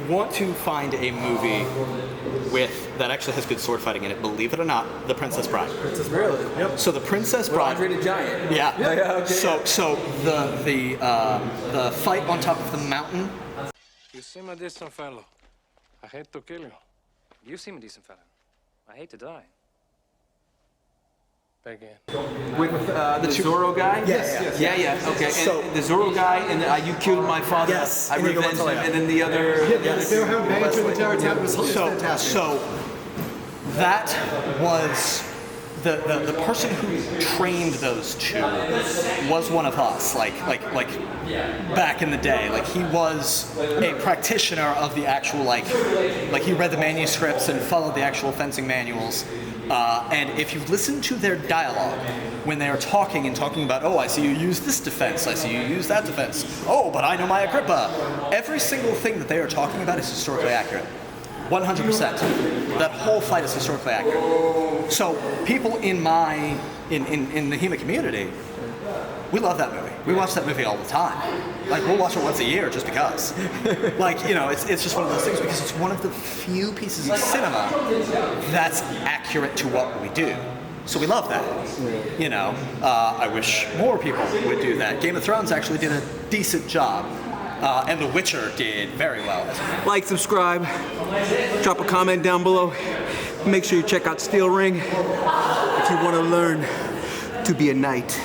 want to find a movie that actually has good sword fighting in it, believe it or not, The Princess Bride. Princess Really? Yep. So The Princess Bride. Andre the Giant. Yeah. Okay. So the fight on top of the mountain. You seem a decent fellow. I hate to kill you. You seem a decent fellow. I hate to die. Again. With the Zorro guy? Yes. Yeah. Okay. And So- the Zorro guy, and you killed my father. Yes, I Inigo revenged him, Montoya. and then the other. They were having bangs through the entire time. It was fantastic. So that was the person who trained those two was one of us, like back in the day. Like he was a practitioner of the actual like he read the manuscripts and followed the actual fencing manuals. And if you listen to their dialogue when they are talking about, oh, I see you use this defense, I see you use that defense, oh, but I know my Agrippa. Every single thing that they are talking about is historically accurate. 100%. That whole fight is historically accurate. So people in the HEMA community, we love that movie. We watch that movie all the time. Like, we'll watch it once a year just because. Like, you know, it's just one of those things because it's one of the few pieces of cinema that's accurate to what we do. So we love that. You know, I wish more people would do that. Game of Thrones actually did a decent job. And The Witcher did very well. Like, subscribe, drop a comment down below. Make sure you check out Steel Ring if you want to learn to be a knight.